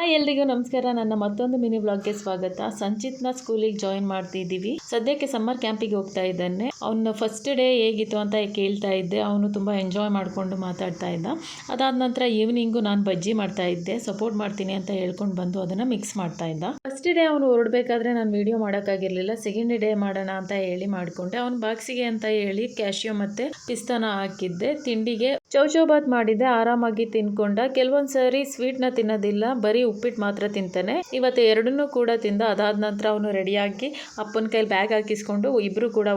ಎಲ್ರಿಗೂ ನಮಸ್ಕಾರ. ನನ್ನ ಮತ್ತೊಂದು ಮಿನಿ ವ್ಲಾಗ್ಗೆ ಸ್ವಾಗತ. ಸಂಚಿತ್ನ ಸ್ಕೂಲಿಗೆ ಜಾಯಿನ್ ಮಾಡ್ತಿದ್ದೀವಿ. ಸದ್ಯಕ್ಕೆ ಸಮ್ಮರ್ ಕ್ಯಾಂಪಿಗೆ ಹೋಗ್ತಾ ಇದ್ದಾನೆ. ಅವನು ಫಸ್ಟ್ ಡೇ ಹೇಗಿತ್ತು ಅಂತ ಕೇಳ್ತಾ ಇದ್ದೆ. ಅವನು ತುಂಬ ಎಂಜಾಯ್ ಮಾಡಿಕೊಂಡು ಮಾತಾಡ್ತಾ ಇದ್ದ. ಅದಾದ ನಂತರ ಈವ್ನಿಂಗು ನಾನು ಬಜ್ಜಿ ಮಾಡ್ತಾ ಇದ್ದೆ. ಸಪೋರ್ಟ್ ಮಾಡ್ತೀನಿ ಅಂತ ಹೇಳ್ಕೊಂಡು ಬಂದು ಅದನ್ನು ಮಿಕ್ಸ್ ಮಾಡ್ತಾ ಇದ್ದ. ಫಸ್ಟ್ ಡೇ ಅವನು ಹೊರಡಬೇಕಾದ್ರೆ ನಾನು ವಿಡಿಯೋ ಮಾಡೋಕ್ಕಾಗಿರಲಿಲ್ಲ. ಸೆಕೆಂಡ್ ಡೇ ಮಾಡೋಣ ಅಂತ ಹೇಳಿ ಮಾಡಿಕೊಂಡೆ. ಅವನ ಬಾಕ್ಸಿಗೆ ಅಂತ ಹೇಳಿ ಕ್ಯಾಶಿಯೋ ಮತ್ತು ಪಿಸ್ತಾನ ಹಾಕಿದ್ದೆ. ತಿಂಡಿಗೆ ಚೌಚೌಬಾತ್ ಮಾಡಿದ್ದೆ. ಆರಾಮಾಗಿ ತಿನ್ಕೊಂಡ. ಕೆಲವೊಂದು ಸಾರಿ ಸ್ವೀಟ್ನ ತಿನ್ನೋದಿಲ್ಲ, ಬರೀ ಉಪ್ಪಿಟ್ಟು ಮಾತ್ರ ತಿಂತಾನೆ. ಇವತ್ತು ಎರಡನ್ನೂ ಕೂಡ ತಿಂದ. ಅದಾದ ನಂತರ ಅವನು ರೆಡಿಯಾಗಿ ಅಪ್ಪನ ಕೈಲಿ ಬ್ಯಾಗ್ ಹಾಕಿಸ್ಕೊಂಡು ಇಬ್ರು ಕೂಡ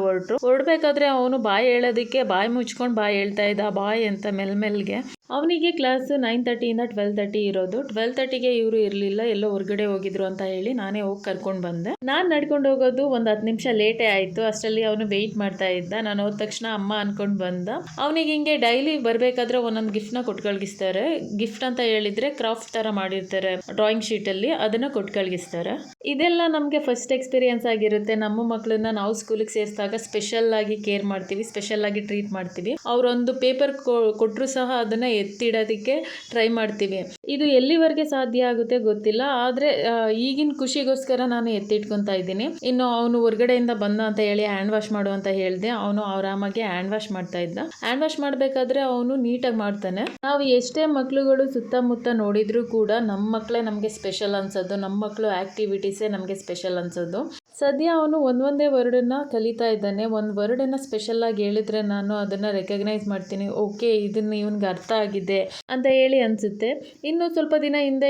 ಹೊರಡಬೇಕಾದ್ರೆ ಅವನು ಬಾಯಿ ಹೇಳೋದಕ್ಕೆ ಬಾಯಿ ಮುಚ್ಕೊಂಡು ಬಾಯಿ ಹೇಳ್ತಾ ಇದ್ದ. ಬಾಯ್ ಅಂತ ಮೆಲ್ಮೆಲ್ಗೆ. ಅವನಿಗೆ ಕ್ಲಾಸ್ 9:30 12:30 ಇರೋದು. 12:30ಗೆ ಇವರು ಇರಲಿಲ್ಲ, ಎಲ್ಲೋ ಹೊರಗಡೆ ಹೋಗಿದ್ರು ಅಂತ ಹೇಳಿ ನಾನೇ ಹೋಗಿ ಕರ್ಕೊಂಡು ಬಂದೆ. ನಾನು ನಡ್ಕೊಂಡು ಹೋಗೋದು ಒಂದು 10 ನಿಮಿಷ ಲೇಟೇ ಆಯಿತು. ಅಷ್ಟರಲ್ಲಿ ಅವನು ವೆಯ್ಟ್ ಮಾಡ್ತಾ ಇದ್ದ. ನಾನು ಹೋದ ತಕ್ಷಣ ಅಮ್ಮ ಅನ್ಕೊಂಡು ಬಂದ. ಅವನಿಗೆ ಹಿಂಗೆ ಡೈಲಿ ಬರಬೇಕಾದ್ರೆ ಒಂದೊಂದು ಗಿಫ್ಟ್ನ ಕೊಟ್ಟು ಕಳ್ಗಿಸ್ತಾರೆ. ಗಿಫ್ಟ್ ಅಂತ ಹೇಳಿದ್ರೆ ಕ್ರಾಫ್ಟ್ ಥರ ಮಾಡಿರ್ತಾರೆ ಡ್ರಾಯಿಂಗ್ ಶೀಟಲ್ಲಿ, ಅದನ್ನು ಕೊಟ್ಟು ಕಳ್ಗಿಸ್ತಾರೆ. ಇದೆಲ್ಲ ನಮಗೆ ಫಸ್ಟ್ ಎಕ್ಸ್ಪೀರಿಯನ್ಸ್ ಆಗಿರುತ್ತೆ. ನಮ್ಮ ಮಕ್ಕಳನ್ನ ನಾವು ಸ್ಕೂಲಿಗೆ ಸೇರಿಸಿದಾಗ ಸ್ಪೆಷಲ್ ಆಗಿ ಕೇರ್ ಮಾಡ್ತೀವಿ, ಸ್ಪೆಷಲ್ ಆಗಿ ಟ್ರೀಟ್ ಮಾಡ್ತೀವಿ. ಅವರೊಂದು ಪೇಪರ್ ಕೊಟ್ಟರು ಸಹ ಅದನ್ನು ಎತ್ತಿಡೋದಕ್ಕೆ ಟ್ರೈ ಮಾಡ್ತೀವಿ. ಇದು ಎಲ್ಲಿವರೆಗೆ ಸಾಧ್ಯ ಆಗುತ್ತೆ ಗೊತ್ತಿಲ್ಲ, ಆದರೆ ಈಗಿನ ಖುಷಿಗೋಸ್ಕರ ನಾನು ಎತ್ತಿಟ್ಕೊತಾ ಇದ್ದೀನಿ. ಇನ್ನು ಅವನು ಹೊರಗಡೆಯಿಂದ ಬಂದ ಅಂತ ಹೇಳಿ ಹ್ಯಾಂಡ್ ವಾಶ್ ಮಾಡು ಅಂತ ಹೇಳಿದೆ. ಅವನು ಆರಾಮಾಗಿ ಹ್ಯಾಂಡ್ ವಾಶ್ ಮಾಡ್ತಾ ಇದ್ದ. ಹ್ಯಾಂಡ್ ವಾಶ್ ಮಾಡಬೇಕಾದ್ರೆ ಅವನು ನೀಟಾಗಿ ಮಾಡ್ತಾನೆ. ನಾವು ಎಷ್ಟೇ ಮಕ್ಕಳುಗಳು ಸುತ್ತಮುತ್ತ ನೋಡಿದ್ರು ಕೂಡ ನಮ್ಮ ಮಕ್ಕಳೇ ನಮಗೆ ಸ್ಪೆಷಲ್ ಅನ್ಸೋದು, ನಮ್ಮ ಮಕ್ಕಳು ಆಕ್ಟಿವಿಟೀಸೇ ನಮಗೆ ಸ್ಪೆಷಲ್ ಅನ್ಸೋದು. ಸದ್ಯ ಅವನು ಒಂದೊಂದೇ ವರ್ಡನ್ನ ಕಲಿತಾ ಇದ್ದಾನೆ. ಒಂದು ವರ್ಡನ್ನು ಸ್ಪೆಷಲ್ ಆಗಿ ಹೇಳಿದ್ರೆ ನಾನು ಅದನ್ನು ರೆಕಗ್ನೈಸ್ ಮಾಡ್ತೀನಿ. ಓಕೆ, ಇದನ್ನು ಇವನಿಗೆ ಅರ್ಥ ಆಗಿದೆ ಅಂತ ಹೇಳಿ ಅನಿಸುತ್ತೆ. ಇನ್ನು ಸ್ವಲ್ಪ ದಿನ ಹಿಂದೆ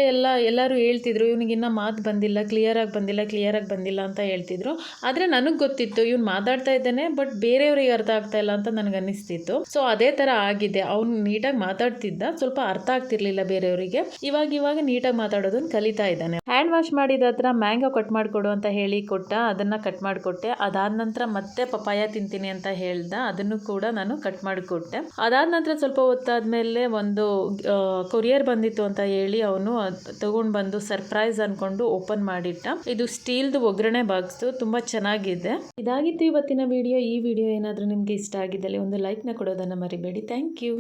ಎಲ್ಲರೂ ಹೇಳ್ತಿದ್ರು ಇವನಿಗಿನ್ನ ಮಾತು ಬಂದಿಲ್ಲ, ಕ್ಲಿಯರಾಗಿ ಬಂದಿಲ್ಲ ಅಂತ ಹೇಳ್ತಿದ್ರು. ಆದರೆ ನನಗೆ ಗೊತ್ತಿತ್ತು ಇವನು ಮಾತಾಡ್ತಾ ಇದ್ದಾನೆ, ಬಟ್ ಬೇರೆಯವ್ರಿಗೆ ಅರ್ಥ ಆಗ್ತಾ ಇಲ್ಲ ಅಂತ ನನಗೆ ಅನ್ನಿಸ್ತಿತ್ತು. ಸೊ ಅದೇ ಥರ ಆಗಿದೆ. ಅವನು ನೀಟಾಗಿ ಮಾತಾಡ್ತಿದ್ದ, ಸ್ವಲ್ಪ ಅರ್ಥ ಆಗ್ತಿರ್ಲಿಲ್ಲ ಬೇರೆಯವರಿಗೆ. ಇವಾಗ ನೀಟಾಗಿ ಮಾತಾಡೋದನ್ನು ಕಲಿತಾ ಇದ್ದಾನೆ. ಹ್ಯಾಂಡ್ ವಾಶ್ ಮಾಡಿದ ಹತ್ರ ಮ್ಯಾಂಗೋ ಕಟ್ ಮಾಡಿಕೊಡು ಅಂತ ಹೇಳಿ ಕೊಟ್ಟ. ಅದನ್ನು ಕಟ್ ಮಾಡಿಕೊಟ್ಟೆ. ಅದಾದ ನಂತರ ಮತ್ತೆ ಪಪಾಯ ತಿಂತೀನಿ ಅಂತ ಹೇಳ್ದ. ಅದನ್ನು ಕೂಡ ನಾನು ಕಟ್ ಮಾಡಿಕೊಟ್ಟೆ. ಅದಾದ ನಂತರ ಸ್ವಲ್ಪ ಹೊತ್ತಾದ್ಮೇಲೆ ಒಂದು ಕೊರಿಯರ್ ಬಂದಿತ್ತು ಅಂತ ಹೇಳಿ ಅವನು ತಗೊಂಡು ಬಂದು ಸರ್ಪ್ರೈಸ್ ಅನ್ಕೊಂಡು ಓಪನ್ ಮಾಡಿಟ್ಟ. ಇದು ಸ್ಟೀಲ್ದು ಒಗ್ಗರಣೆ ಬಾಕ್ಸು, ತುಂಬಾ ಚೆನ್ನಾಗಿದೆ. ಇದಾಗಿತ್ತು ಇವತ್ತಿನ ವಿಡಿಯೋ. ಈ ವಿಡಿಯೋ ಏನಾದರೂ ನಿಮ್ಗೆ ಇಷ್ಟ ಆಗಿದ್ದಲ್ಲಿ ಒಂದು ಲೈಕ್ನ ಕೊಡೋದನ್ನು ಮರಿಬೇಡಿ. Thank you.